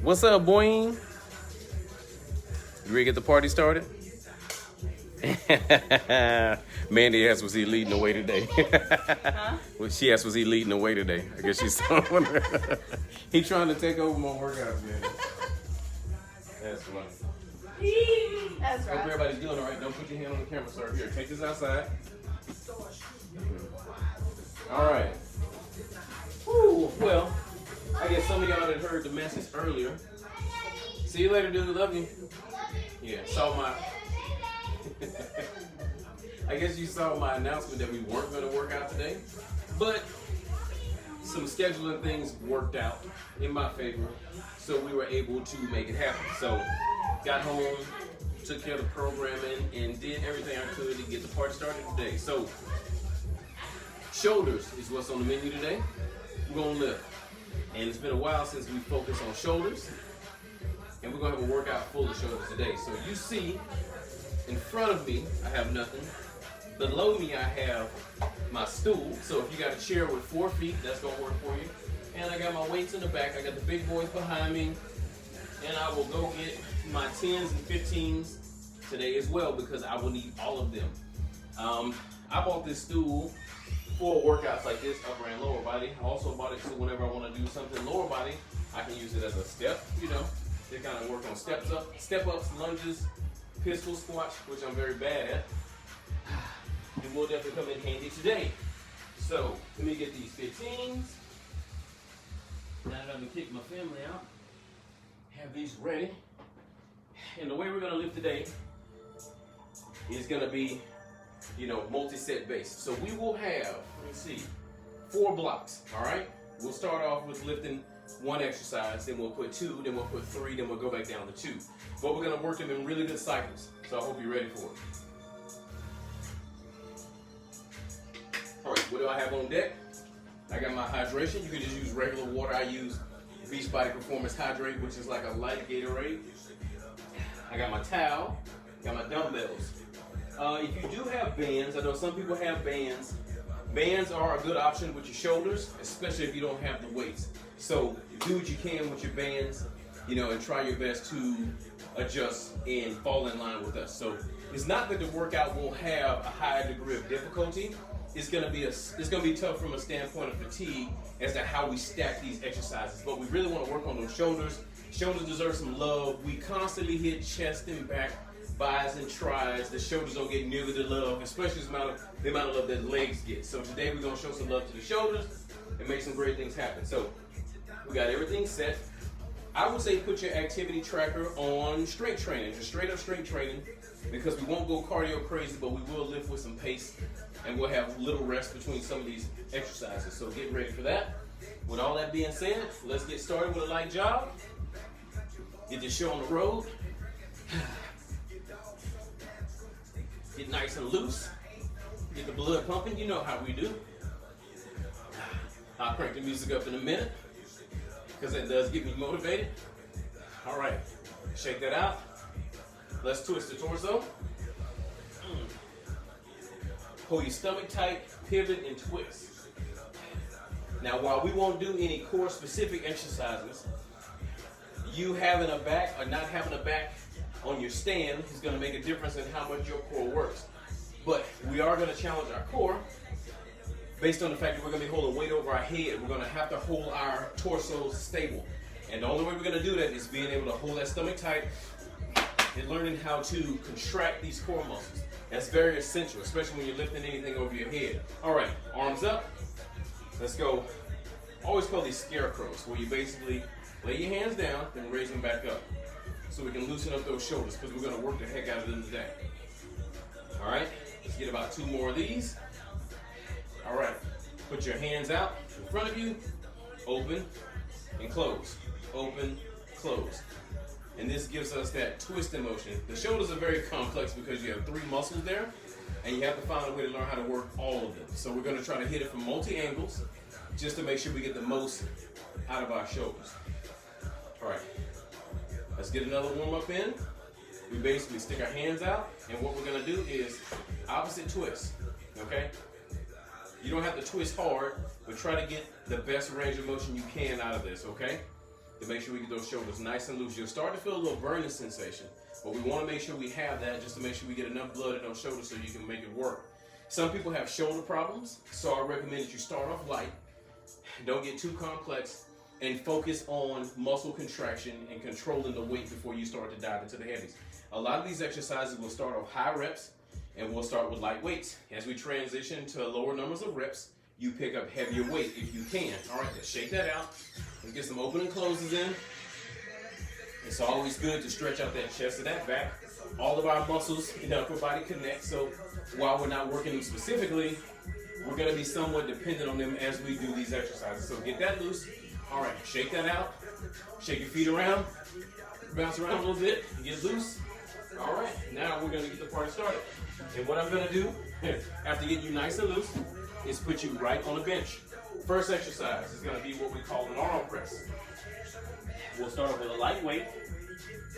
What's up, boy? You ready to get the party started? Mandy asked, was he leading the way today? Huh? Well, she asked, was he leading the way today? I guess she's he trying to take over my workouts, man. That's funny. That's Hope right. everybody's doing all right. Don't put your hand on the camera, sir. Here, take this outside. All right. Whew, well, I guess some of y'all had heard the message earlier. See you later, dude. Love you. Yeah, saw my... I guess you saw my announcement that we weren't going to work out today, but some scheduling things worked out in my favor, so we were able to make it happen. So, got home, took care of the programming, and did everything I could to get the party started today. So, shoulders is what's on the menu today. We're going to lift. And it's been a while since we focused on shoulders, and we're going to have a workout full of shoulders today. So, you see, in front of me, I have nothing. Below me, I have my stool. So if you got a chair with 4 feet, that's going to work for you. And I got my weights in the back. I got the big boys behind me. And I will go get my 10s and 15s today as well, because I will need all of them. I bought this stool for workouts like this, upper and lower body. I also bought it so whenever I want to do something lower body, I can use it as a step, you know. They kind of work on step ups, lunges, pistol squats, which I'm very bad at. It will definitely come in handy today. So, let me get these 15s. Now that I've kicked my family out, have these ready. And the way we're going to lift today is going to be, you know, multi-set based. So we will have, let's see, 4 blocks, all right? We'll start off with lifting 1 exercise, then we'll put 2, then we'll put 3, then we'll go back down to 2. But we're going to work them in really good cycles. So I hope you're ready for it. All right, what do I have on deck? I got my hydration. You can just use regular water. I use Beachbody Performance Hydrate, which is like a light Gatorade. I got my towel, got my dumbbells. If you do have bands, I know some people have bands. Bands are a good option with your shoulders, especially if you don't have the weights. So do what you can with your bands, you know, and try your best to adjust and fall in line with us. So it's not that the workout will have a high degree of difficulty. It's gonna be tough from a standpoint of fatigue as to how we stack these exercises. But we really want to work on those shoulders. Shoulders deserve some love. We constantly hit chest and back, bis and tris. The shoulders don't get nearly the love, especially the amount of love that legs get. So today we're gonna show some love to the shoulders and make some great things happen. So we got everything set. I would say put your activity tracker on strength training, just straight up strength training, because we won't go cardio crazy, but we will lift with some pace, and we'll have little rest between some of these exercises. So get ready for that. With all that being said, let's get started with a light jog. Get this show on the road. Get nice and loose. Get the blood pumping. You know how we do. I'll crank the music up in a minute, because that does get me motivated. All right, shake that out. Let's twist the torso. Hold your stomach tight, pivot, and twist. Now, while we won't do any core specific exercises, you having a back or not having a back on your stand is going to make a difference in how much your core works. But we are going to challenge our core based on the fact that we're going to be holding weight over our head. We're going to have to hold our torso stable. And the only way we're going to do that is being able to hold that stomach tight and learning how to contract these core muscles. That's very essential, especially when you're lifting anything over your head. All right, arms up. Let's go. I always call these scarecrows, where you basically lay your hands down and raise them back up, so we can loosen up those shoulders, because we're going to work the heck out of them today. All right, let's get about 2 more of these. All right, put your hands out in front of you, open and close, open, close. And this gives us that twisting motion. The shoulders are very complex because you have 3 muscles there, and you have to find a way to learn how to work all of them. So we're going to try to hit it from multi-angles just to make sure we get the most out of our shoulders. All right, let's get another warm-up in. We basically stick our hands out, and what we're going to do is opposite twist, okay? You don't have to twist hard, but try to get the best range of motion you can out of this, okay? to make sure we get those shoulders nice and loose. You'll start to feel a little burning sensation, but we want to make sure we have that just to make sure we get enough blood in those shoulders so you can make it work. Some people have shoulder problems, so I recommend that you start off light, don't get too complex, and focus on muscle contraction and controlling the weight before you start to dive into the heavies. A lot of these exercises will start off high reps, and we'll start with light weights. As we transition to lower numbers of reps, you pick up heavier weight if you can. All right, let's shake that out. Let's get some open and closes in. It's always good to stretch out that chest and that back. All of our muscles in the upper body connect, so while we're not working them specifically, we're gonna be somewhat dependent on them as we do these exercises. So get that loose. All right, shake that out. Shake your feet around. Bounce around a little bit. Get loose. All right, now we're gonna get the party started. And what I'm gonna do, after getting you nice and loose, is put you right on a bench. First exercise is gonna be what we call an Arnold Press. We'll start off with a light weight,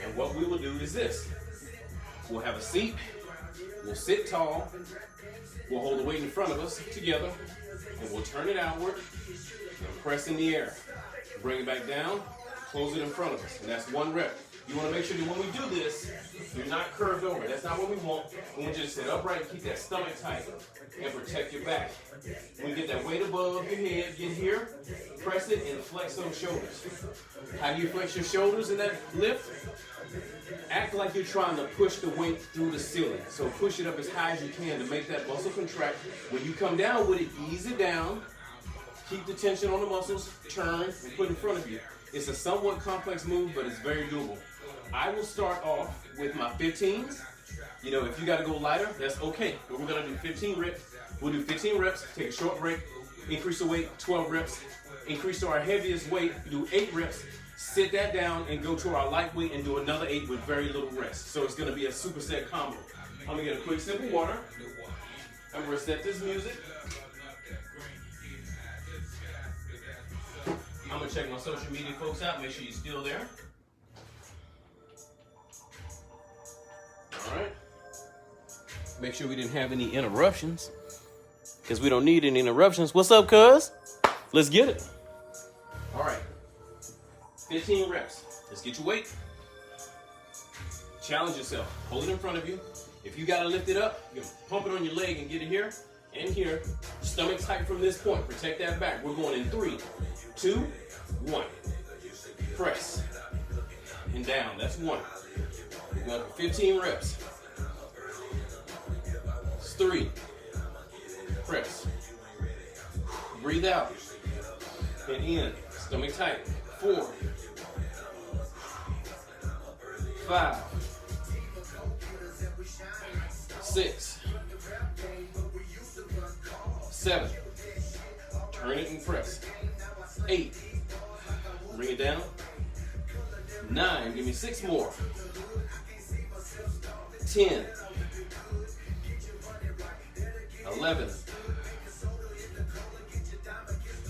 and what we will do is this. We'll have a seat, we'll sit tall, we'll hold the weight in front of us together, and we'll turn it outward and press in the air. Bring it back down, close it in front of us, and that's one rep. You want to make sure that when we do this, you're not curved over. That's not what we want. We want you to sit upright and keep that stomach tight and protect your back. When you get that weight above your head, get here, press it, and flex those shoulders. How do you flex your shoulders in that lift? Act like you're trying to push the weight through the ceiling. So push it up as high as you can to make that muscle contract. When you come down with it, ease it down. Keep the tension on the muscles, turn, and put in front of you. It's a somewhat complex move, but it's very doable. I will start off with my 15s. You know, if you got to go lighter, that's okay. But we're going to do 15 reps. We'll do 15 reps, take a short break, increase the weight, 12 reps. Increase to our heaviest weight, do 8 reps. Sit that down and go to our light weight and do another 8 with very little rest. So it's going to be a superset combo. I'm going to get a quick sip of water. I'm going to reset this music. I'm going to check my social media folks out, make sure you're still there. All right. Make sure we didn't have any interruptions, because we don't need any interruptions. What's up, cuz? Let's get it. All right. 15 reps. Let's get your weight. Challenge yourself. Hold it in front of you. If you got to lift it up, you can pump it on your leg and get it here and here. Stomach tight from this point. Protect that back. We're going in 3, 2, 1. Press. And down. That's 1. We're going for 15 reps. It's 3. Press. Breathe out. And in. Stomach tight. 4. 5. 6. 7. Turn it and press. 8. Bring it down. 9. Give me 6 more. 10. 11.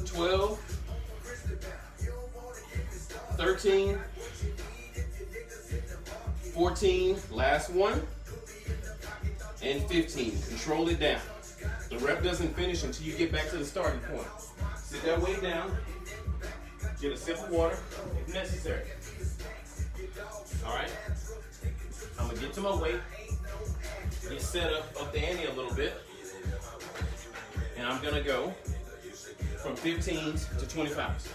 12. 13. 14. Last one. And 15. Control it down. The rep doesn't finish until you get back to the starting point. Sit that weight down. Get a sip of water if necessary. All right. I'm gonna get to my weight. Get set up the ante a little bit. And I'm gonna go from 15s to 25s.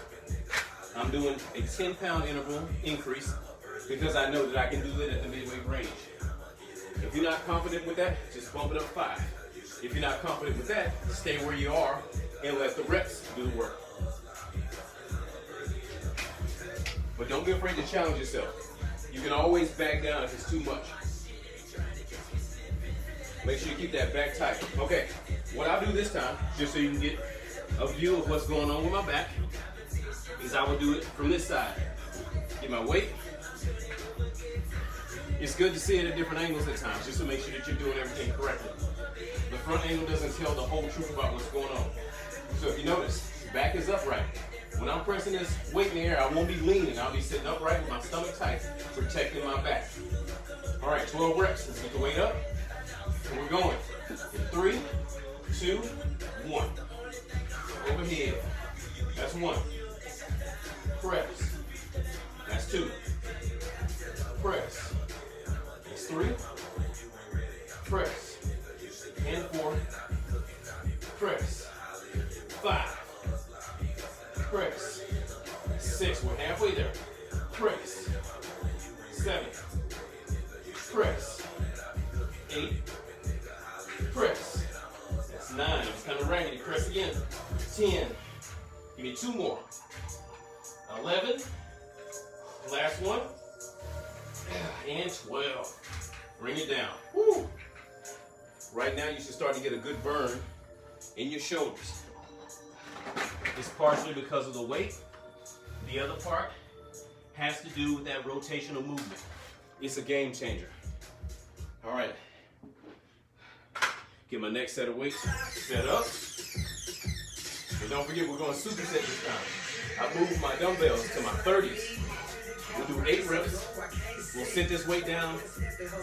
I'm doing a 10-pound interval increase because I know that I can do it at the midweight range. If you're not confident with that, just bump it up 5. If you're not confident with that, stay where you are and let the reps do the work. But don't be afraid to challenge yourself. You can always back down if it's too much. Make sure you keep that back tight. Okay, what I'll do this time, just so you can get a view of what's going on with my back, is I will do it from this side. Get my weight. It's good to see it at different angles at times, just to make sure that you're doing everything correctly. The front angle doesn't tell the whole truth about what's going on. So if you notice, back is upright. When I'm pressing this weight in the air, I won't be leaning. I'll be sitting upright with my stomach tight, protecting my back. All right, 12 reps. Let's get the weight up. And we're going. In 3, 2, 1. Overhead. That's 1. Press. 2. Press. That's 3. Press. And 4. Press. 5. Press. 6. We're halfway there. Press. 7. Press. 8. Press. That's 9. It's kind of raggedy. Press again. 10. Give me 2 more. 11. Last one. And 12. Bring it down. Woo. Right now you should start to get a good burn in your shoulders. It's partially because of the weight. The other part has to do with that rotational movement. It's a game changer. All right. Get my next set of weights set up. But don't forget, we're going to superset this time. I moved my dumbbells to my 30s. We'll do 8 reps. We'll sit this weight down,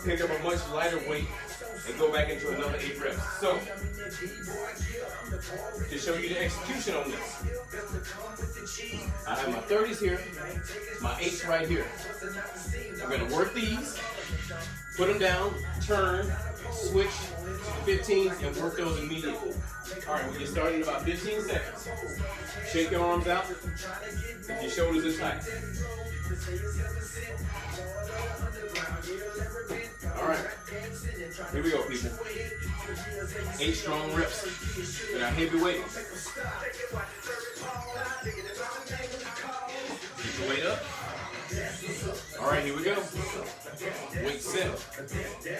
pick up a much lighter weight, and go back into another 8 reps. So, to show you the execution on this, I have my 30s here, my 8s right here. I'm going to work these, put them down, turn, switch to the 15s, and work those immediately. All right, we get started in about 15 seconds. Shake your arms out if your shoulders are tight. All right, here we go, people. 8 strong reps with our heavy weight. Get your weight up. All right, here we go. Weight set.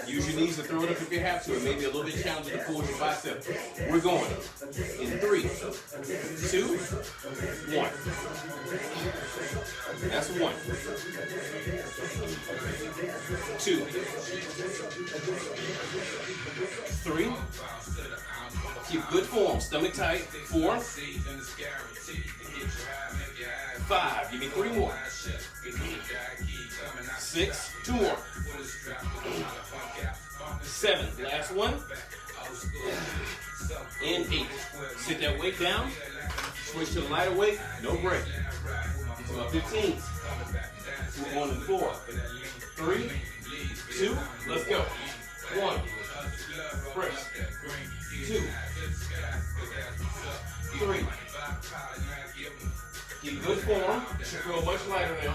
Use your knees to throw it up if you have to. It may be a little bit challenging to pull your bicep. We're going in 3, 2, 1. That's 1. 2, 3. Keep good form. Stomach tight. 4. 5. Give me 3 more. 6. 2 more. 7. Last one. And 8. Sit that weight down. Switch to the lighter weight. No break. Get to my 15s. Move on in 4. 3. 2. Let's go. 1. Press. 2. 3. Keep good form. Should feel much lighter now.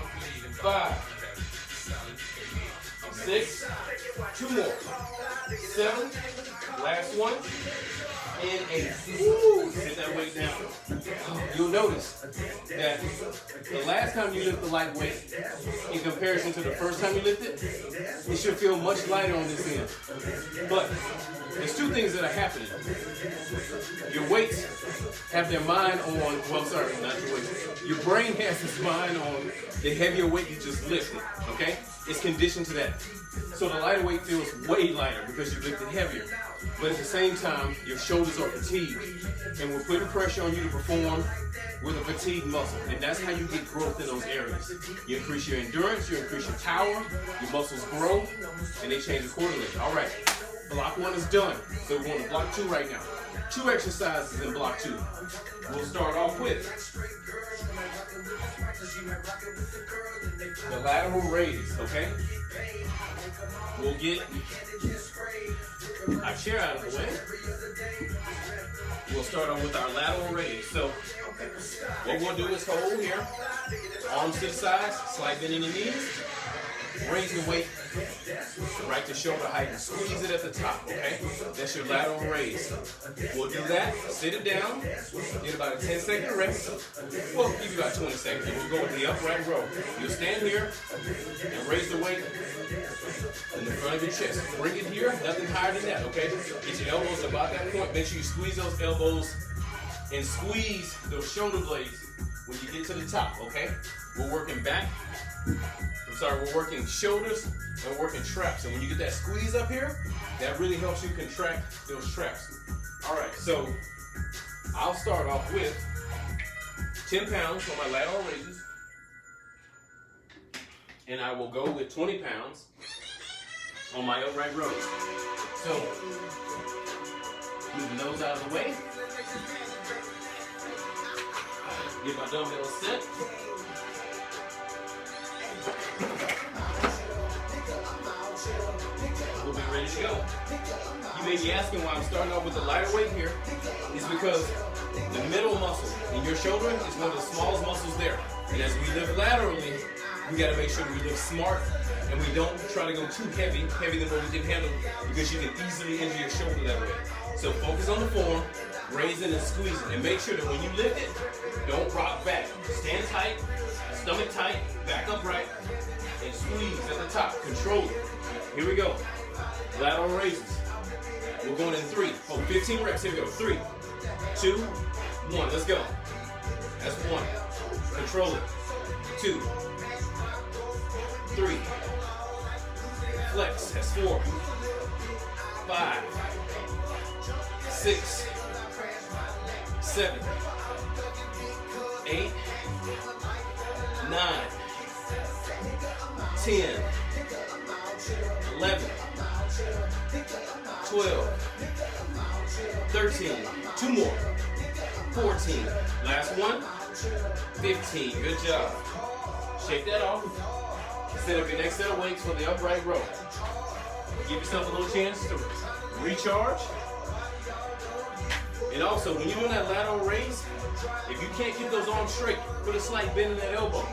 5. 6. 2 more. 7. Last one. And 8. Woo! Sit that weight down. You'll notice that the last time you lift the light weight, in comparison to the first time you lift it, it should feel much lighter on this end. But there's 2 things that are happening. Your weights have their mind on, well, sorry, not your weights. Your brain has its mind on the heavier weight you just lifted, okay? It's conditioned to that. So the lighter weight feels way lighter because you lifted heavier. But at the same time, your shoulders are fatigued. And we're putting pressure on you to perform with a fatigued muscle. And that's how you get growth in those areas. You increase your endurance, you increase your power, your muscles grow, and they change accordingly. All right, block 1 is done. So we're going to block 2 right now. 2 exercises in block 2. We'll start off with the lateral raise, okay? We'll get our chair out of the way. We'll start on with our lateral raise. So what we'll do is hold here, arms to the sides, slight bend in the knees, raise the weight right to shoulder height and squeeze it at the top, okay? That's your lateral raise. We'll do that, sit it down, get about a 10-second rest. Well, give you about 20 seconds. And we'll go with the upright row. You'll stand here and raise the weight in the front of your chest. Bring it here, nothing higher than that, okay? Get your elbows about that point. Make sure you squeeze those elbows and squeeze those shoulder blades when you get to the top, okay? We're working back. We're working shoulders and we're working traps. And when you get that squeeze up here, that really helps you contract those traps. All right, so I'll start off with 10 pounds on my lateral raises. And I will go with 20 pounds on my upright rows. So, moving those out of the way. Get my dumbbells set. We'll be ready to go. You may be asking why I'm starting off with the lighter weight here. It's because the middle muscle in your shoulder is one of the smallest muscles there. And as we lift laterally, we got to make sure we lift smart and we don't try to go too heavy than what we can handle, because you can easily injure your shoulder that way. So focus on the form, raising and squeezing, and make sure that when you lift it, don't rock back. Stand tight, stomach tight, back upright, and squeeze at the top. Control it. Here we go. Lateral raises. We're going in 3. Oh, 15 reps. Here we go. 3, 2, 1. Let's go. That's 1. Control it. 2, 3. Flex. That's 4, 5, 6, 7, 8, 9, 10, 11, 12, 13, 2 more, 14, last one, 15, good job. Shake that off. Set up your next set of weights for the upright row. Give yourself a little chance to recharge. And also, when you're doing that lateral raise, if you can't keep those arms straight, put a slight bend in that elbow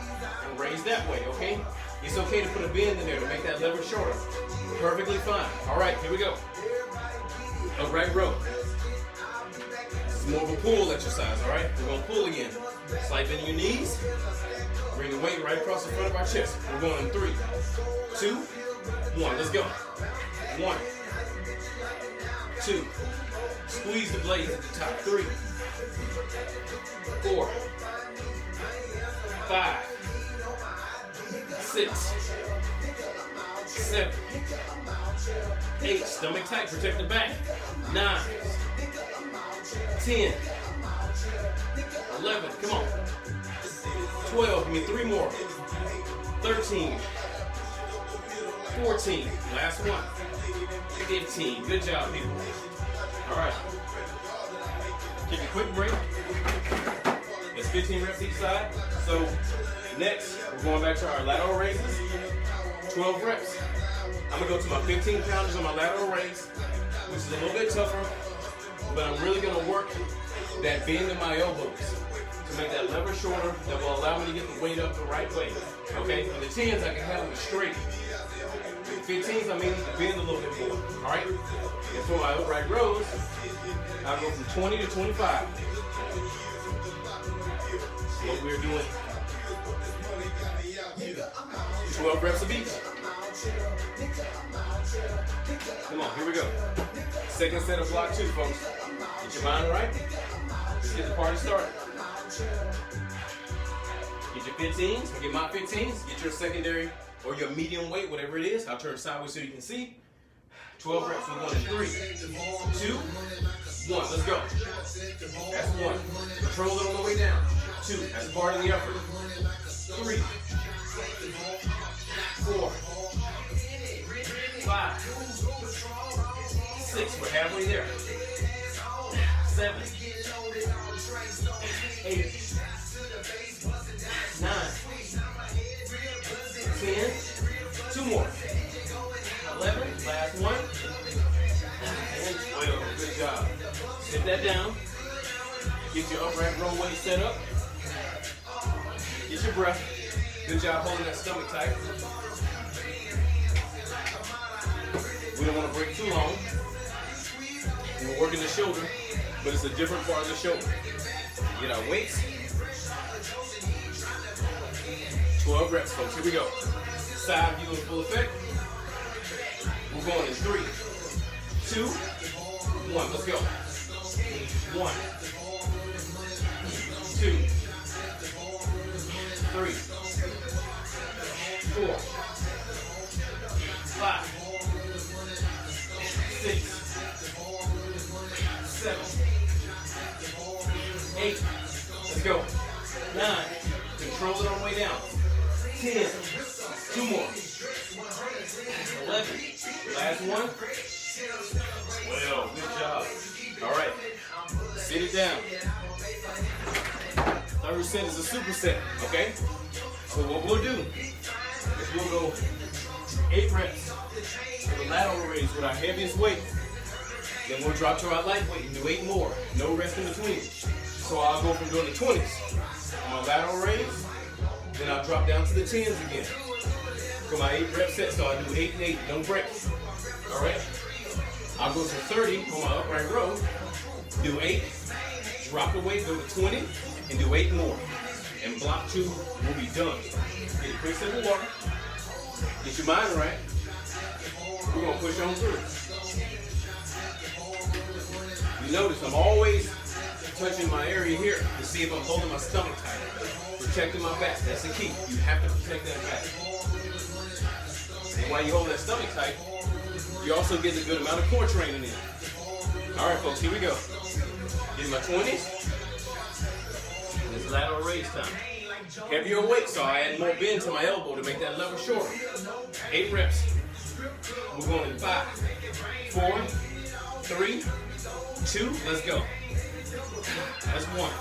and raise that way, okay? It's okay to put a bend in there to make that lever shorter. Perfectly fine. All right, here we go. Upright row. This is more of a pull exercise, all right? We're gonna pull again. Slight bend in your knees. Bring the weight right across the front of our chest. We're going in 3, 2, 1. Let's go. 1, 2. Squeeze the blades at the top. 3, 4, 5, 6, 7, 8. Stomach tight. Protect the back. 9, 10, 11. Come on. 12. Give me 3 more. 13, 14. Last one. 15. Good job, people. All right. Take a quick break. It's 15 reps each side. So next, we're going back to our lateral raises. 12 reps. I'm going to go to my 15 pounders on my lateral raise, which is a little bit tougher, but I'm really going to work that bend in my elbows to make that lever shorter. That will allow me to get the weight up the right way. Okay? For the 10s, I can have them straight. 15s, I may need to bend a little bit more. All right? And for my upright rows, I'll go from 20 to 25. What we're doing, 12 reps of each. Come on, here we go. Second set of block 2, folks. Get your mind right. Let's get the party started. Get your 15s, get my 15s, get your secondary or your medium weight, whatever it is. I'll turn sideways so you can see. 12 reps, we're going in 3, 2, 1. Let's go. That's 1. Control it on the way down. 2, that's part of the effort. 3, 4, 5, 6, we're halfway there. 7, 8, 9, 10, 2 more. 11, last one, and 12. Good job. Sit that down. Get your upright row weight set up. Get your breath. Good job holding that stomach tight. We don't want to break too long. We're working the shoulder, but it's a different part of the shoulder. Get our weights. 12 reps, folks. Here we go. Side view in full effect. We're going in 3, 2, 1. Let's go. 1, 2, 3, 4, 5, 6, 7, 8. Let's go. 9. Control it on the way down. 10. 2 more. 11. Last one. 12. Good job. All right. Sit it down. Third set is a superset, okay? So what we'll do is we'll go 8 reps for the lateral raise with our heaviest weight. Then we'll drop to our lightweight and do 8 more. No rest in between. So I'll go from doing the 20s on my lateral raise, then I'll drop down to the 10s again for my 8 rep set. So I'll do 8 and 8, don't break. All right? I'll go to 30 on my upright row, do 8, drop the weight, go to 20, and do 8 more. And block 2 will be done. Get a quick sip of water, get your mind right. We're gonna push on through. You notice I'm always touching my area here to see if I'm holding my stomach tight. Protecting my back, that's the key. You have to protect that back. And while you hold that stomach tight, you also get a good amount of core training in. All right, folks, here we go. Get my 20s. This lateral raise time. Heavier weight, so I add more bend to my elbow to make that lever shorter. 8 reps. We're going in 5, 4, 3, 2, let's go. That's 1,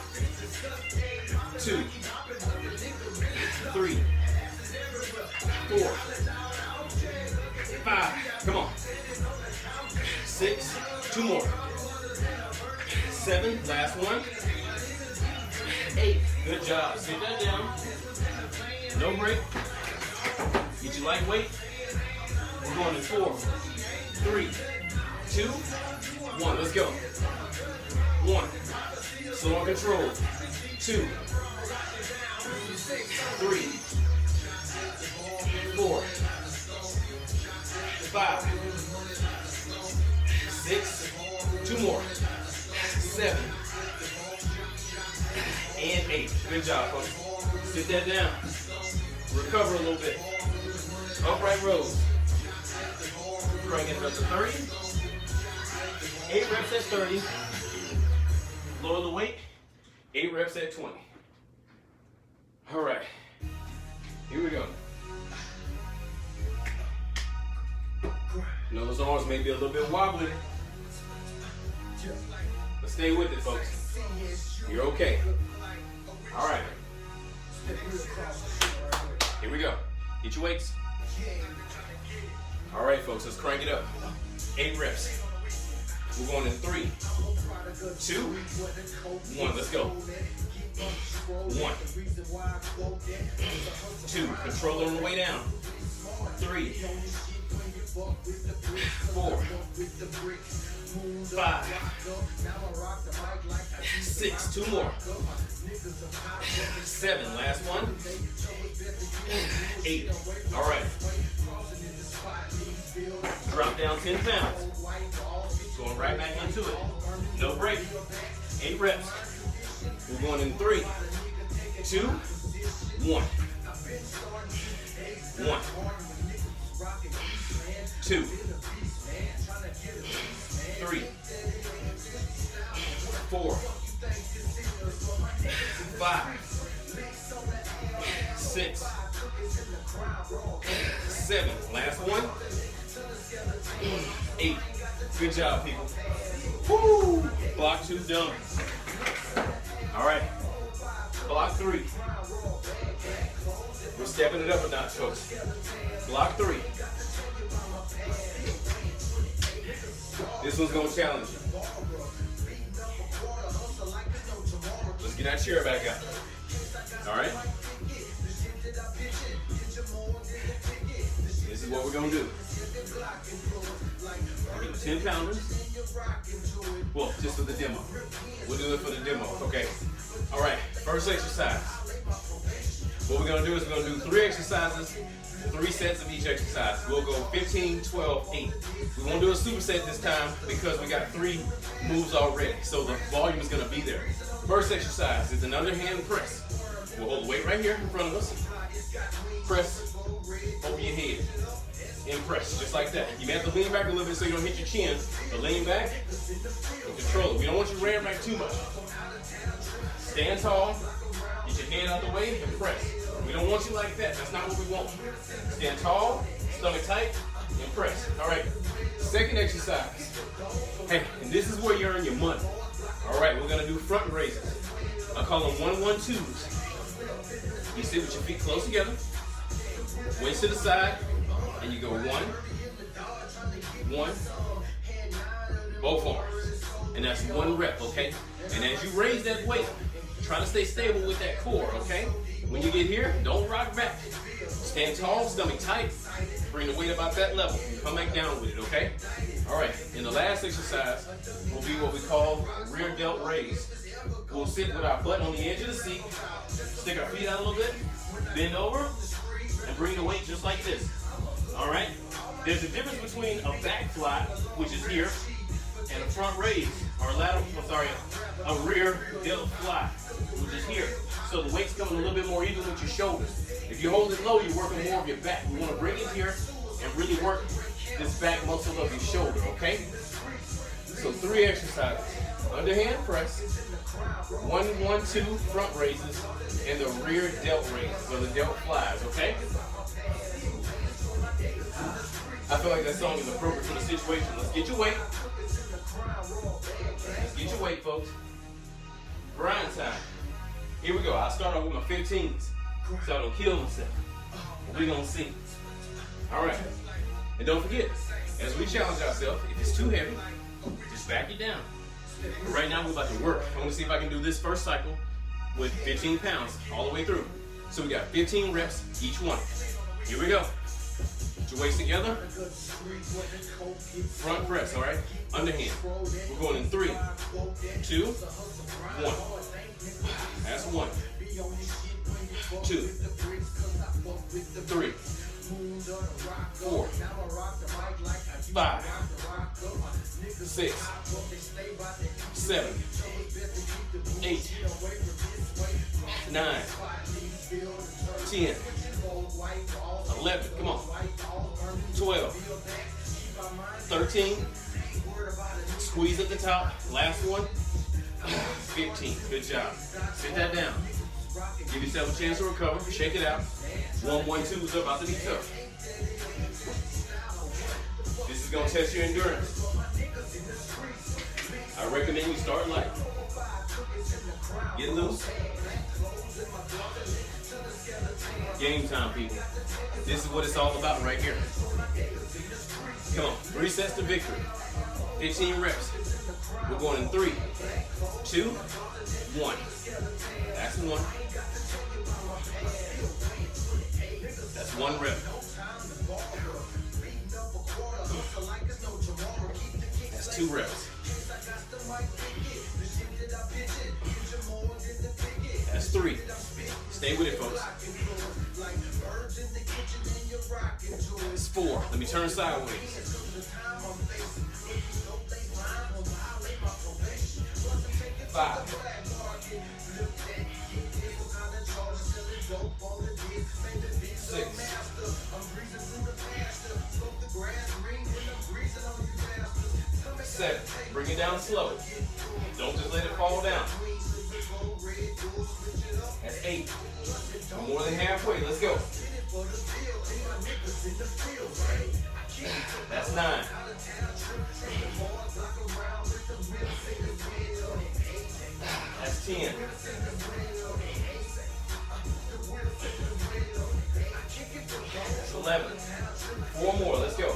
2, 3, 4, 5, come on. 6, 2 more. 7, last one. 8, good job. Sit that down. No break. Get your lightweight. We're going in 4, 3, 2, 1. Let's go. 1. Slow and control. 2, 3, 4, 5, 6, 2 more. 7, and 8. Good job, folks. Sit that down. Recover a little bit. Upright rows. Crank it up to 30. 8 reps at 30. Lower the weight. 8 reps at 20. All right. Here we go. Now those arms may be a little bit wobbly. But stay with it, folks. You're okay. All right. Here we go. Get your weights. All right, folks, let's crank it up. 8 reps. We're going in 3, 2, 1. Let's go. 1, 2. Control on the way down. 3, 4, 5, 6. 2 more. 7. Last one. 8. All right. Drop down 10 pounds. Going right back into it. No break. 8 reps. We're going in 3, 2, 1. 1, 2, 3, 4, 5, 6, 7. Last one. 8. Good job, people. Woo! Block 2 done. All right. Block 3. We're stepping it up a notch, folks. Block 3. This one's gonna challenge you. Let's get our chair back out. All right. This is what we're gonna do. 10 pounders. Well, just for the demo. We'll do it for the demo, okay? All right, first exercise. What we're gonna do is we're gonna do 3 exercises, 3 sets of each exercise. We'll go 15, 12, 8. We won't do a superset this time because we got 3 moves already, so the volume is gonna be there. First exercise is an underhand press. We'll hold the weight right here in front of us. Press over your head. And press, just like that. You may have to lean back a little bit so you don't hit your chin, but lean back and control it. We don't want you rearing back too much. Stand tall, get your head out the way, and press. We don't want you like that. That's not what we want. Stand tall, stomach tight, and press. All right, second exercise. Hey, and this is where you earn your money. All right, we're gonna do front raises. I call them 1-1-2s. You sit with your feet close together. Weights to the side, and you go 1, 1, both arms. And that's 1 rep, okay? And as you raise that weight, try to stay stable with that core, okay? When you get here, don't rock back. Stand tall, stomach tight. Bring the weight about that level. Come back down with it, okay? All right, and the last exercise will be what we call rear delt raise. We'll sit with our butt on the edge of the seat, stick our feet out a little bit, bend over, and bring the weight just like this. All right? There's a difference between a back fly, which is here, and a front raise, or a rear delt fly, which is here. So the weight's coming a little bit more even with your shoulders. If you hold it low, you're working more of your back. We want to bring it here and really work this back muscle of your shoulder, okay? So 3 exercises. Underhand press, 1, 1, 2 front raises, and the rear delt raises, or the delt flies, okay? I feel like that song is appropriate for the situation. Let's get your weight. Let's get your weight, folks. Grind time. Here we go. I'll start off with my 15s, so I don't kill myself. We're going to see. All right. And don't forget, as we challenge ourselves, if it's too heavy, just back it down. But right now, we're about to work. I want to see if I can do this first cycle with 15 pounds all the way through. So we got 15 reps each one. Here we go. Put your weights together. Front press, all right? Underhand. We're going in 3, 2, 1. That's 1, 2, 3, 4, 5, 6, 7, 8, 9, 10, 11, come on, 12, 13, squeeze at the top, last one, 15, good job. Sit that down. Give yourself a chance to recover, shake it out. 1, 1, 2 is about to be tough. This is going to test your endurance. I recommend you start light. Get loose. Game time, people. This is what it's all about right here. Come on, 3 sets to victory. 15 reps. We're going in 3, 2, 1. That's 1. That's 1 rep. That's 2 reps. That's 3. Stay with it, folks. That's 4. Let me turn sideways. 5. 6. 7. Bring it down slow. Don't just let it fall down. That's 8. I'm more than halfway. Let's go. That's 9. That's 10. That's 11. 4 more. Let's go.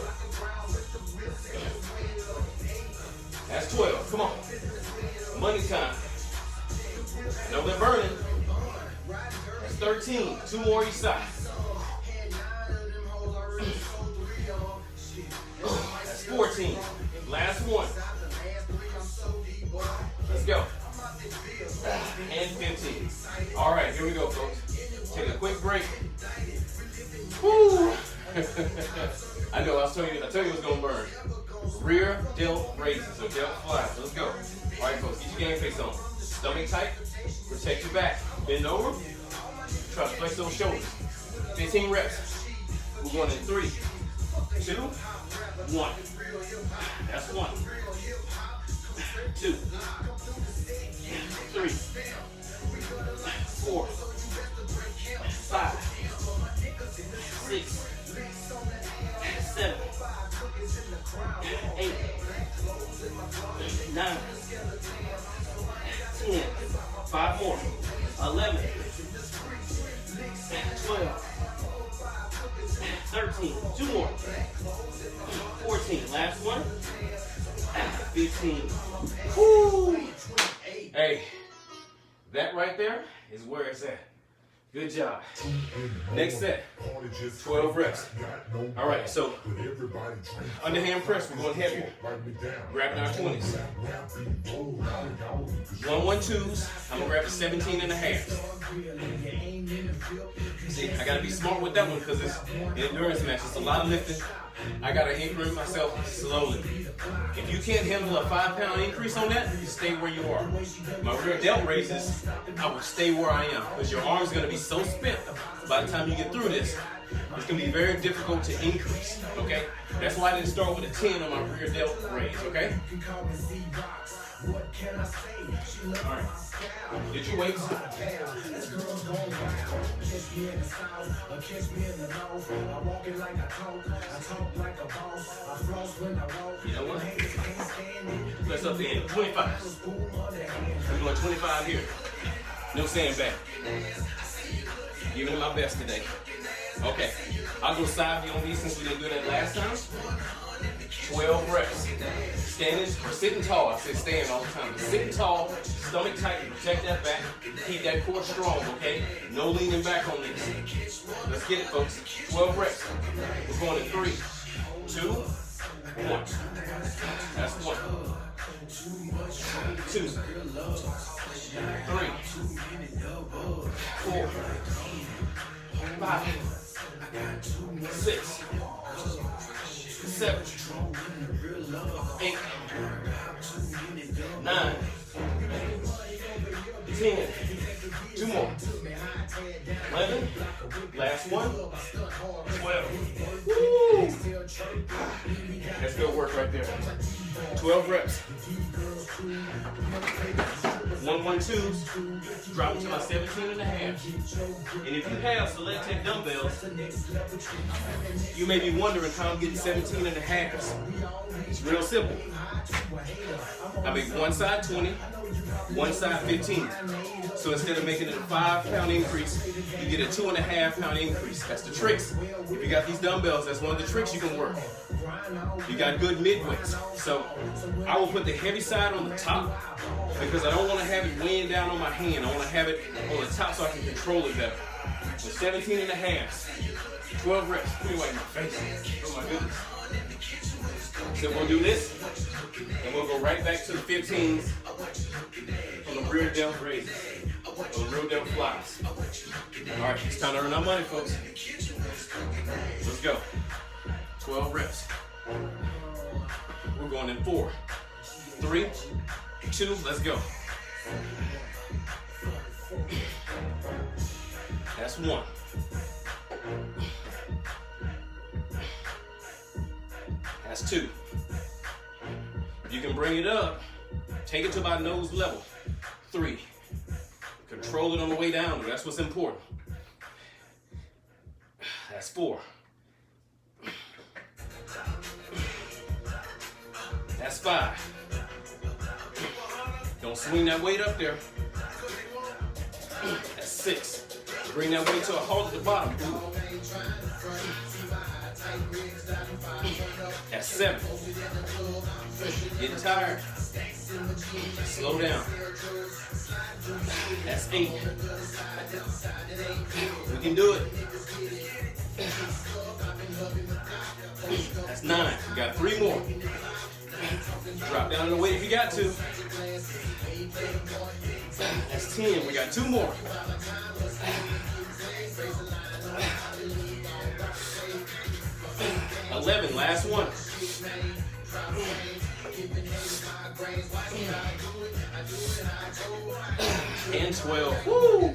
That's 12. Come on. Money time. I know they're burning. That's 13. 2 more each side. That's 14. Last one. Let's go. And 15. All right, here we go, folks. Take a quick break. Woo! I know. I tell you, it's gonna burn. Rear delt raises, or delt flies. Let's go. All right, folks. Get your game face on. Stomach tight. Protect your back. Bend over. Try to flex those shoulders. 15 reps. We're going in 3, 2, 1. That's 1, 2, 3, 4, 5, 6, 7, 8, 9, 10, 5 more, 11, 12, 13. 2 more. 14. Last one. 15. Woo! Hey, that right there is where it's at. Good job. Next set, 12 reps. All right, so underhand press, we're going heavier. Grabbing our 20s. 1-1-2s, I'm gonna grab a 17 and a half. See, I gotta be smart with that one because it's an endurance match. It's a lot of lifting. I gotta increment myself slowly. If you can't handle a 5-pound increase on that, you stay where you are. My rear delt raises, I will stay where I am because your arm's gonna be so spent by the time you get through this. It's gonna be very difficult to increase, okay? That's why I didn't start with a 10 on my rear delt raise, okay? All right, get your weights. You know what? Let's up the end. 25. I'm doing 25 here. No sandbag. Giving it my best today. Okay, I'll go side view on these since we didn't do that last time. 12 reps. Standing or sitting tall. I say stand all the time. But sitting tall, stomach tight, protect that back. Keep that core strong, okay? No leaning back on this. Let's get it, folks. 12 reps. We're going in 3, 2, 1. That's 1. 2, 3, 4, 5, 6, 7, 8, 9, 10. 2 more. 11. Last one. 12. Woo! That's good work right there. 12 reps. 1-1-2s. Drop it to my 17 and a half. And if you have Select Tech dumbbells, you may be wondering how I'm getting 17 and a half. It's real simple. I make one side 20, one side 15. So instead of making it a 5-pound increase, you get a 2.5-pound increase. That's the tricks. If you got these dumbbells, that's one of the tricks you can work. You got good midweights. So I will put the heavy side on the top because I don't want to have it weighing down on my hand. I want to have it on the top so I can control it better. So 17 and a half, 12 reps. Put it right in my face. Oh my goodness. So we'll do this, and we'll go right back to the 15s on the rear delt raises, or the rear delt flies. All right, it's time to earn our money, folks. Let's go. 12 reps. We're going in 4, 3, 2, let's go. That's 1. That's 2. If you can bring it up, take it to about nose level. 3. Control it on the way down. That's what's important. That's 4. That's 5. Don't swing that weight up there. That's 6. Bring that weight to a halt at the bottom. That's 7. Getting tired. Slow down. That's 8. We can do it. That's 9. We got 3 more. Drop down the weight if you got to. That's 10. We got 2 more. 11. Last one. And 12. Woo!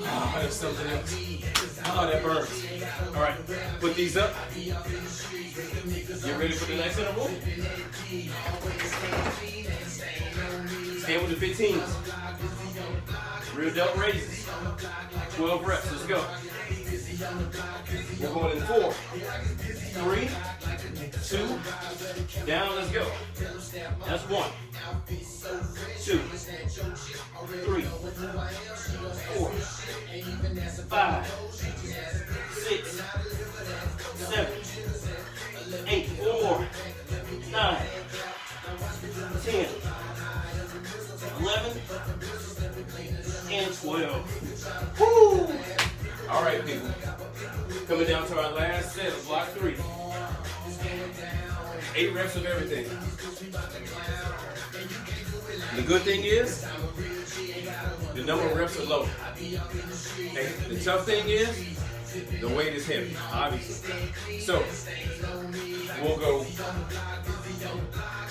Oh, that's something else. Oh, that burns. All right, put these up. Get ready for the next interval. Stand with the 15s. Rear delt raises. 12 reps. Let's go. We're going in 4, 3, 2, down. Let's go. That's 1, 2, 3, 4, 5, 6, 7, Coming down to our last set of block 3. 8 reps of everything. The good thing is, the number of reps are low. Okay? The tough thing is, the weight is heavy, obviously. So, we'll go,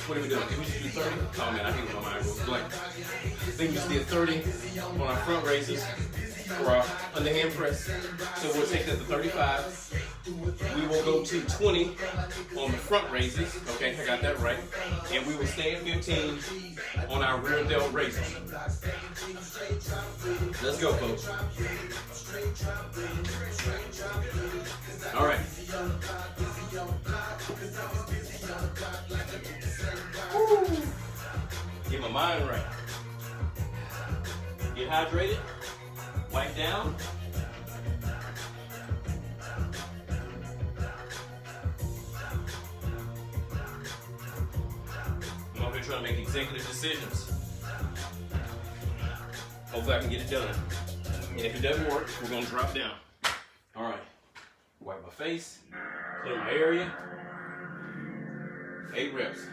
what are we doing? Did we just do 30? Oh man, I hate when my mind goes blank. I think we just did 30 on our front raises for our underhand press. So we'll take that to 35. We will go to 20 on the front raises. Okay, I got that right. And we will stay at 15 on our rear delt raises. Let's go, folks. All right. Woo. Get my mind right. Get hydrated. Wipe down. I'm over here trying to make executive decisions. Hopefully I can get it done. And if it doesn't work, we're going to drop down. All right. Wipe my face. Clear my area. 8 reps.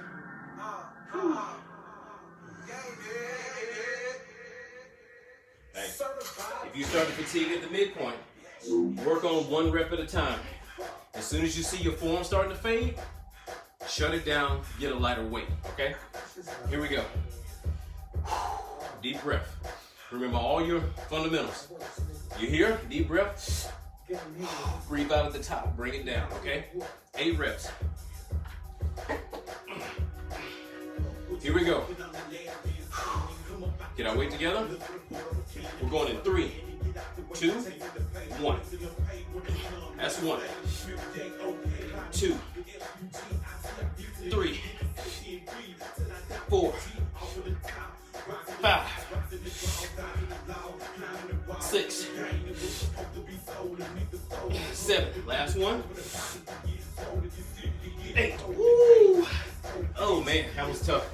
Hey, if you start to fatigue at the midpoint, work on 1 rep at a time. As soon as you see your form starting to fade, shut it down, get a lighter weight, okay? Here we go. Deep breath. Remember all your fundamentals. You here? Deep breath. Breathe out at the top, bring it down, okay? 8 reps. Here we go. Get our weight together. We're going in 3, 2, 1. That's 1, 2, 3, 4, 5, 6, 7. Last one. 8. Woo! Oh man, that was tough.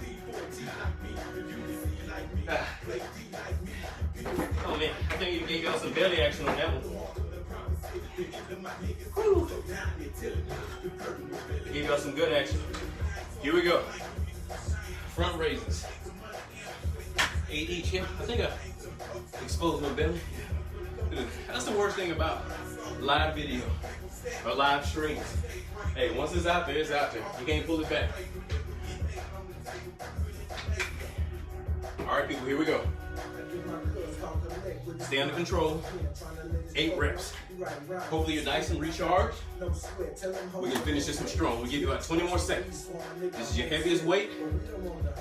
Oh man, I think you gave y'all some belly action on that one. Whew. Gave y'all some good action. Here we go. Front raises. 8 each here. I think I exposed my belly. Dude, that's the worst thing about live video or live streams. Hey, once it's out there, it's out there. You can't pull it back. All right, people, here we go. Stay under control. 8 reps. Hopefully you're nice and recharged. We can finish this one strong. We'll give you about 20 more seconds. This is your heaviest weight.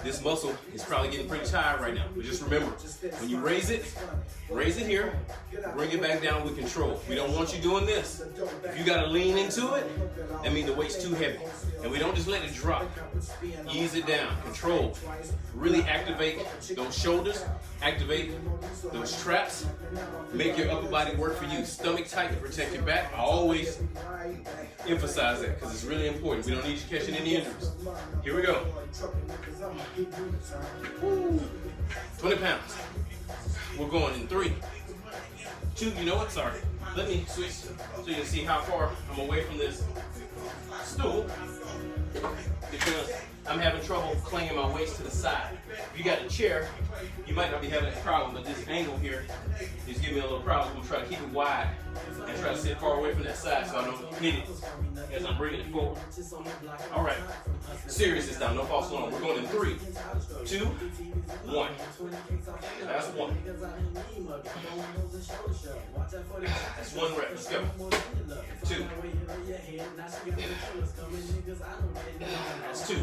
This muscle is probably getting pretty tired right now. But just remember, when you raise it here, bring it back down with control. We don't want you doing this. If you gotta lean into it, that means the weight's too heavy. And we don't just let it drop. Ease it down, control. Really activate those shoulders, activate those traps. Make your upper body work for you. Stomach tight to protect your back. I always emphasize that because it's really important. We don't need you catching any injuries. Here we go. Woo. 20 pounds. We're going in 3, 2, you know what? Sorry. Let me switch so you can see how far I'm away from this stool because I'm having trouble clinging my waist to the side. If you got a chair, you might not be having that problem, but this angle here is giving me a little problem. We'll try to keep it wide and try to sit far away from that side so I don't hit it as I'm bringing it forward. All right, serious this time, no false alarm. We're going in 3, 2, 1. That's 1. That's 1 rep. Let's go. 2. That's 2.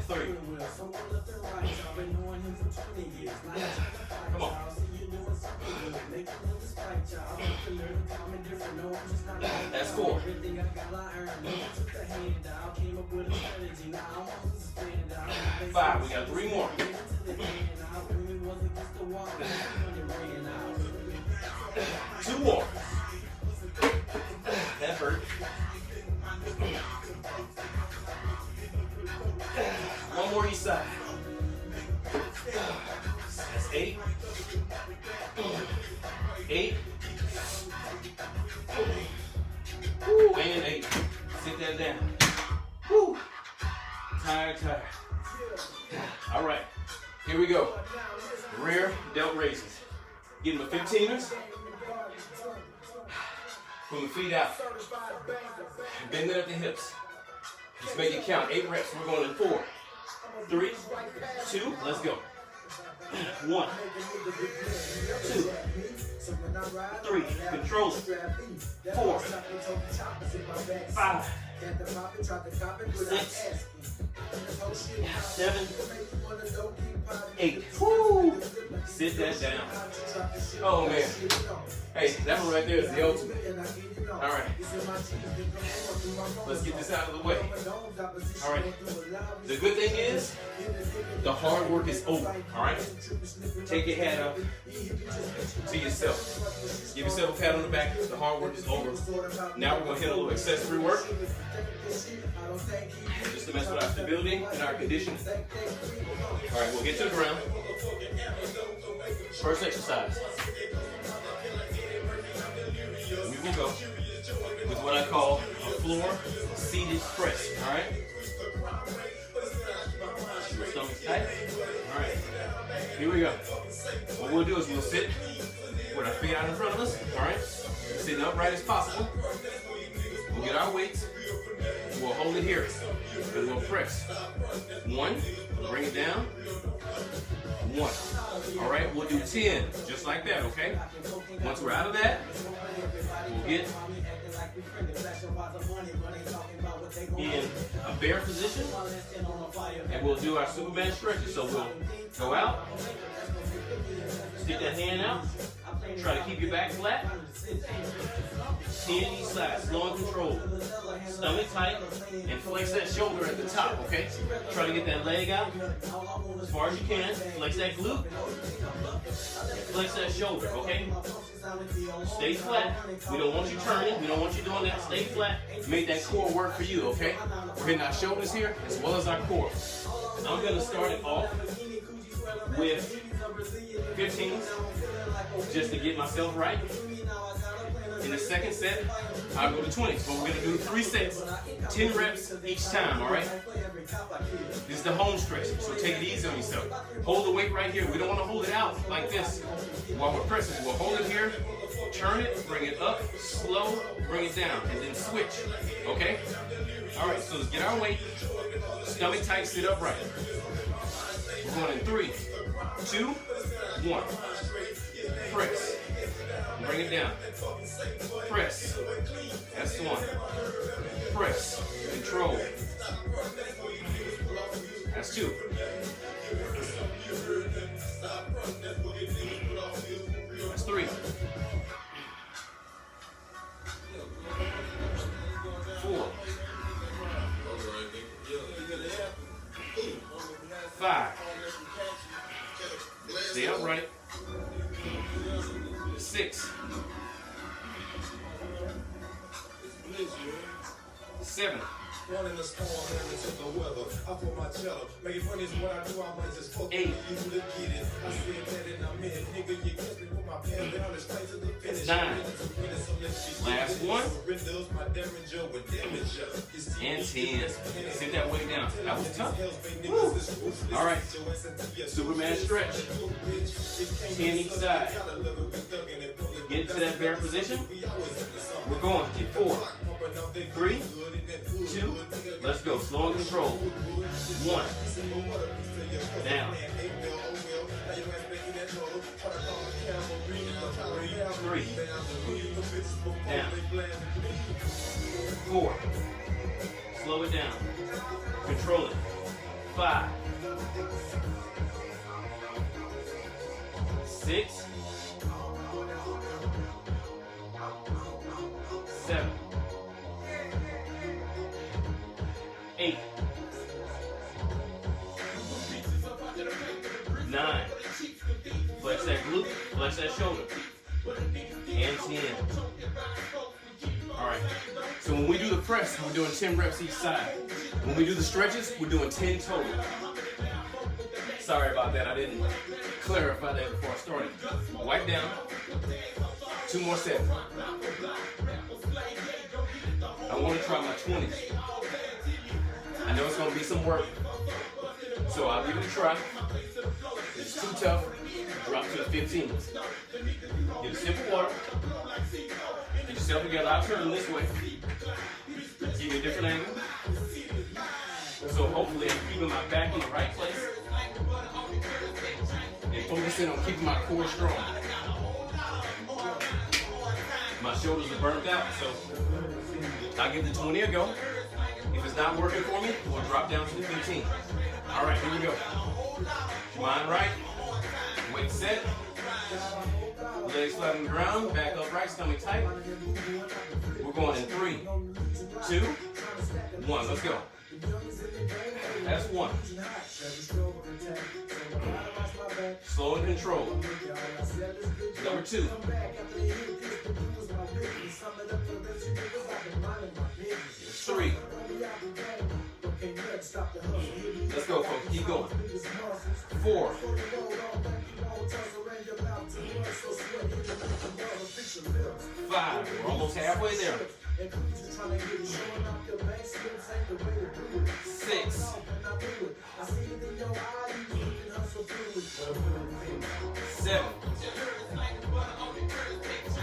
3. Come on. That's 4. 5. We got 3 more. 2 more. That hurt. 1 more each side. That's 8. 8. Laying 8. Sit that down. Woo. Tired. All right. Here we go. Rear delt raises. Getting my 15ers. From the feet out. Bending at the hips. Just make it count. 8 reps. We're going in 4, 3, 2. Let's go. 1, 2, 3. Control it. 4, 5, 6, 7, 8. Woo! Sit that down. Oh man. Hey, that one right there is the ultimate. All right. Let's get this out of the way. All right. The good thing is, the hard work is over. All right. Take your hat off to yourself. Give yourself a pat on the back. The hard work is over. Now we're gonna hit a little accessory work, just to mess with our stability and our conditioning. All right. We'll get to the ground. First exercise. We will go with what I call a floor seated press. All right. Your stomach's tight. All right. Here we go. What we'll do is we'll sit with our feet out in front of us. All right. Sitting upright as possible. We'll get our weights. We'll hold it here and we'll press. 1. Bring it down. 1. All right. We'll do 10 just like that. Okay. Once we're out of that, we'll get in a bear position and we'll do our Superman stretches. So we'll go out, stick that hand out, try to keep your back flat, 10 each side, slow and controlled, stomach tight, and flex that shoulder at the top, okay? Try to get that leg out as far as you can, flex that glute, flex that shoulder, okay? Stay flat. We don't want you turning. We don't want you doing that. Stay flat. Make that core work for you, okay? We're hitting our shoulders here as well as our core. I'm going to start it off with 15s just to get myself right. In the second set, I'll go to 20s, but we're going to do 3 sets, 10 reps each time, all right? This is the home stretch, so take it easy on yourself. Hold the weight right here. We don't want to hold it out like this while we're pressing. We'll hold it here, turn it, bring it up, slow, bring it down, and then switch, okay? All right, so let's get our weight, stomach tight, sit upright. We're going in 3, 2, 1. Press. Bring it down. Press. That's 1. Press. Control. That's 2. That's 3. 4. 5. Stay upright. 6. 7. 8. 9. Last one. And 10. Sit that weight down. That was tough. Woo. All right. Superman stretch. 10 each side. Get into that bear position. We're going in 4, 3, 2. Let's go. Slow and control. 1. Down. 3. Down. 4. Slow it down. Control it. 5. 6. 7. 8. 9. Flex that glute, flex that shoulder. And 10. All right. So when we do the press, we're doing 10 reps each side. When we do the stretches, we're doing 10 total. Sorry about that. I didn't clarify that before I started. Wipe down. 2 more sets. I try my 20s. I know it's going to be some work, so I'll give it a try. If it's too tough, drop to the 15s. Get a sip of water. Get yourself together. I'll turn this way. Give you a different angle. So hopefully I'm keeping my back in the right place and focusing on keeping my core strong. My shoulders are burnt out, so I'll give the 20 a go. If it's not working for me, we'll drop down to the 15. All right, here we go. Mind right, weight set, legs flat on the ground, back upright, stomach tight. We're going in 3, 2, 1. Let's go. That's 1. Slow and control. Number 2. It's 3. Let's go, folks. Keep going. 4. 5. We're almost halfway there. 6. 7.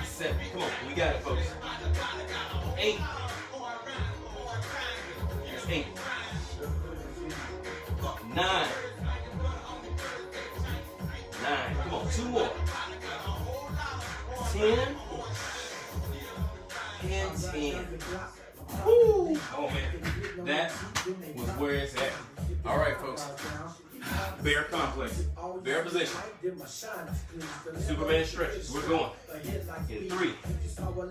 7. Come on, we got it, folks. 8. That's 8. 9. 9. Come on, 2 more. 10. And 10. Woo! Oh man, that was where it's at. All right, folks. Bear complex. Bear position. Superman stretches. We're going. In 3,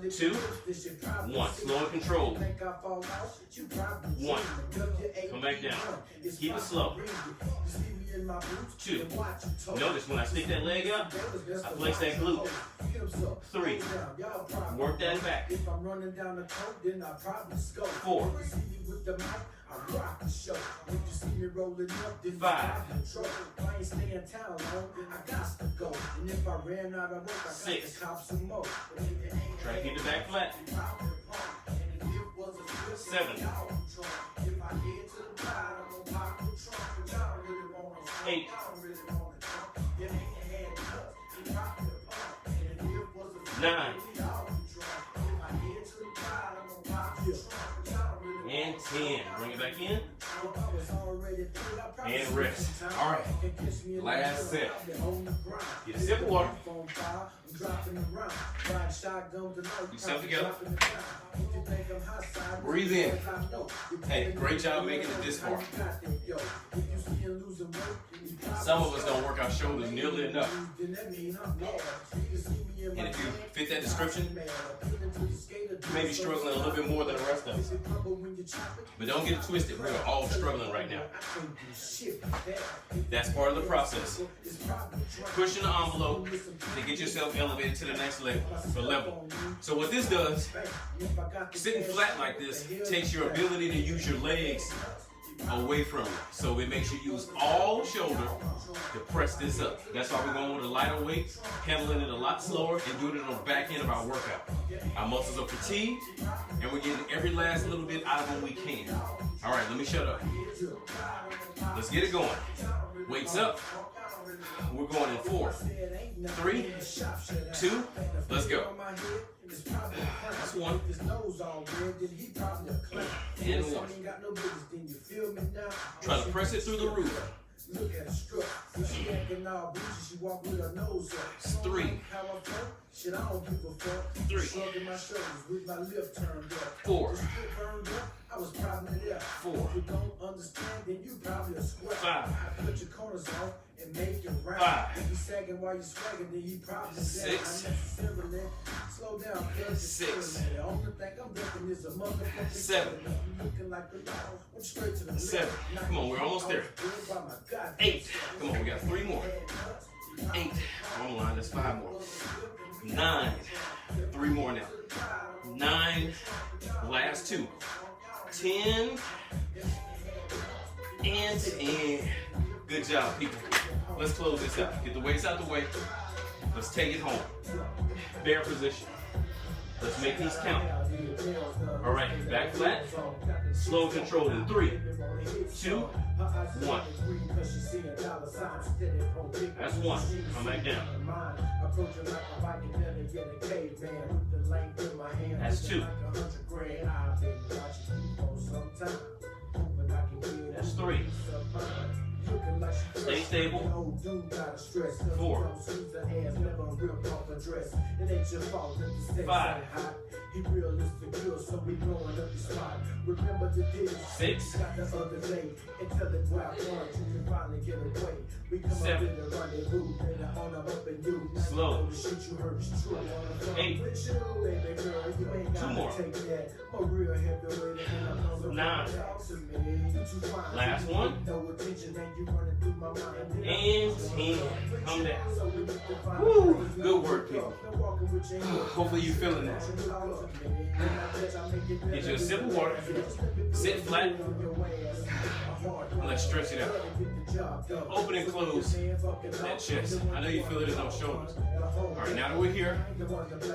2, 1. Slow and controlled. 1. Come back down. Keep it slow. 2. Notice when I stick that leg up, I flex that glute. 3. Work that back. 4. 5. 6. Try to keep the back flat. 7. 8. 9. And 10. Bring it back in. And rest. All right. Last set. Get a sip of water. Yourself together. Breathe in. Hey, great job making it this far. Some of us don't work our shoulders nearly enough. And if you fit that description, you may be struggling a little bit more than the rest of us. But don't get it twisted. We're all struggling right now. That's part of the process. Pushing the envelope to get yourself elevated to the next level. So what this does, sitting flat like this takes your ability to use your legs away from it. So it makes you use all shoulder to press this up. That's why we're going with a lighter weight, handling it a lot slower, and doing it on the back end of our workout. Our muscles are fatigued, and we're getting every last little bit out of them we can. All right, let me shut up. Let's get it going. Weights up. We're going in 4, 3, 2, let's go. That's 1. And 1. Try to press it through the roof. It's 3. 3. 4. 4. 5. 5. 6. 6. 7. 7. Come on, we're almost there. 8. Come on, we got 3 more. 8. Wrong line, that's 5 more. 9. 3 more now. 9. Last 2. 10. And 10. Good job, people. Let's close this out. Get the weights out the way. Let's take it home. Bear position. Let's make these count. All right, back flat, slow and controlled in 3, 2, 1. That's 1. Come back down. That's 2. That's 3. Stay stable. 4. 5. 6. 7. Slow. 8. 2 more. 9. Last one. And 10. Come down. Woo. Good work, people. Hopefully you're feeling that. Get you a sip of water. Sit flat. And let's stretch it out. Open and close that chest. I know you feel it in those shoulders. All right, now that we're here,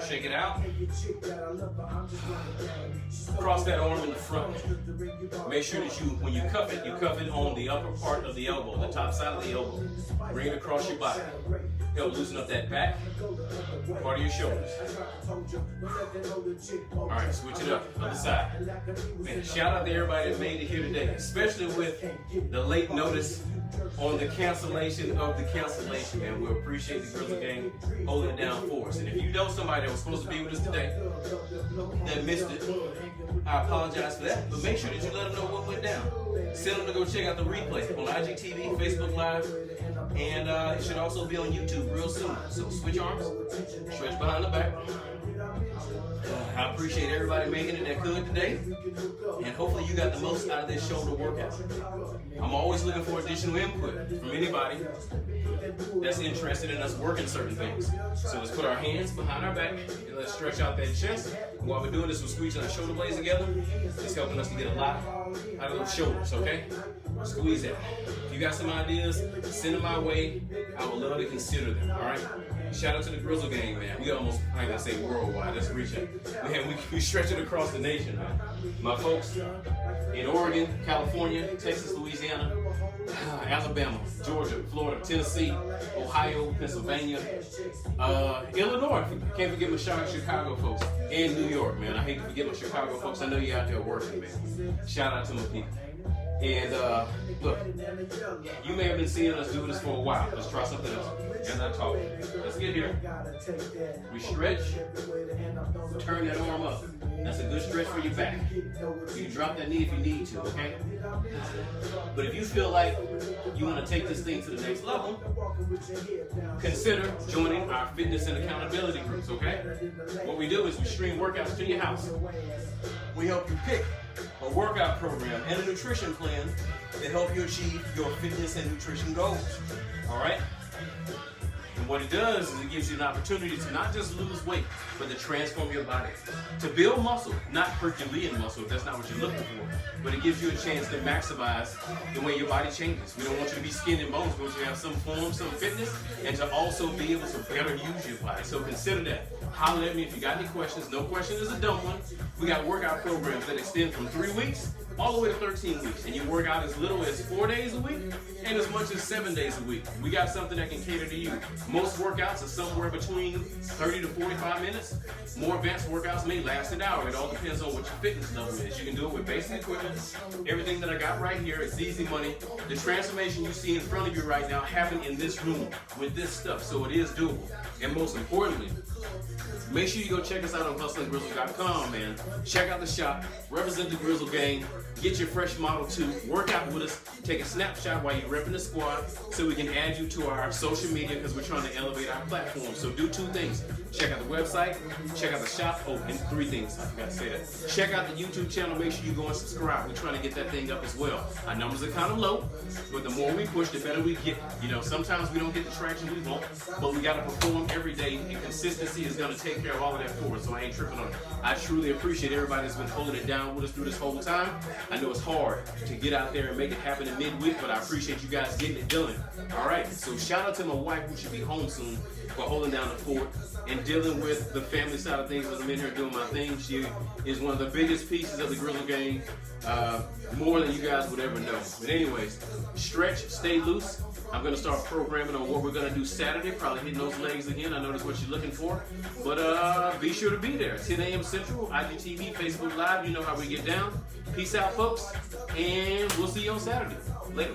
shake it out. Cross that arm in the front. Make sure that when you cuff it on the upper part of the elbow, the top side of the elbow. Bring it across your body. Help loosen up that back part of your shoulders. All right, switch it up, other side. Man, shout out to everybody that made it here today, especially with the late notice on the cancellation of the cancellation, man. We appreciate the Grizzle Gang holding it down for us. And if you know somebody that was supposed to be with us today that missed it, I apologize for that, but make sure that you let them know what went down. Send them to go check out the replay on IGTV, Facebook Live, and it should also be on YouTube real soon. So switch arms, stretch behind the back. I appreciate everybody making it that could today, and hopefully you got the most out of this shoulder workout. I'm always looking for additional input from anybody that's interested in us working certain things. So let's put our hands behind our back and let's stretch out that chest. And while we're doing this, we're squeezing our shoulder blades together. It's helping us to get a lot out of those shoulders, okay? Squeeze it. If you got some ideas, send them my way. I would love to consider them, all right? Shout out to the Grizzle Gang, man. We almost, I ain't gonna say worldwide, let's reach it. Man, we stretch it across the nation, man. My folks in Oregon, California, Texas, Louisiana, Alabama, Georgia, Florida, Tennessee, Ohio, Pennsylvania, Illinois. Can't forget my Chicago folks, and New York, man. I hate to forget my Chicago folks. I know you're out there working, man. Shout out to my people. And look, you may have been seeing us do this for a while. Let's try something else. As I talk, let's get here. We stretch, turn that arm up. That's a good stretch for your back. You can drop that knee if you need to, okay? But if you feel like you want to take this thing to the next level, consider joining our fitness and accountability groups, okay? What we do is we stream workouts to your house. We help you pick a workout program and a nutrition plan that help you achieve your fitness and nutrition goals, all right? And what it does is it gives you an opportunity to not just lose weight, but to transform your body. To build muscle, not Herculean muscle if that's not what you're looking for, but it gives you a chance to maximize the way your body changes. We don't want you to be skin and bones, we want you to have some form, some fitness, and to also be able to better use your body. So consider that. Holler at me if you got any questions. No question is a dumb one. We got workout programs that extend from 3 weeks all the way to 13 weeks. And you work out as little as 4 days a week and as much as 7 days a week. We got something that can cater to you. Most workouts are somewhere between 30 to 45 minutes. More advanced workouts may last an hour. It all depends on what your fitness level is. You can do it with basic equipment. Everything that I got right here is easy money. The transformation you see in front of you right now happened in this room with this stuff. So it is doable. And most importantly, make sure you go check us out on hustlinggrizzle.com, man. Check out the shop, represent the Grizzle Gang, get your fresh Model 2, work out with us, take a snapshot while you're repping the squad so we can add you to our social media because we're trying to elevate our platform. So do 2 things. Check out the website, check out the shop. Oh, and 3 things, I forgot to say that. Check out the YouTube channel, make sure you go and subscribe. We're trying to get that thing up as well. Our numbers are kind of low, but the more we push, the better we get. You know, sometimes we don't get the traction we want, but we got to perform every day, and consistency is going to take care of all of that for us, so I ain't tripping on it. I truly appreciate everybody that's been holding it down with us through this whole time. I know it's hard to get out there and make it happen in midweek, but I appreciate you guys getting it done. All right, so shout out to my wife, who should be home soon, for holding down the fort and dealing with the family side of things as I'm in here doing my thing. She is one of the biggest pieces of the Grizzle gang, more than you guys would ever know. But anyways, stretch, stay loose. I'm going to start programming on what we're going to do Saturday, probably hitting those legs again. I know that's what you're looking for. But be sure to be there. 10 a.m. Central, IGTV, Facebook Live. You know how we get down. Peace out, folks. And we'll see you on Saturday. Later.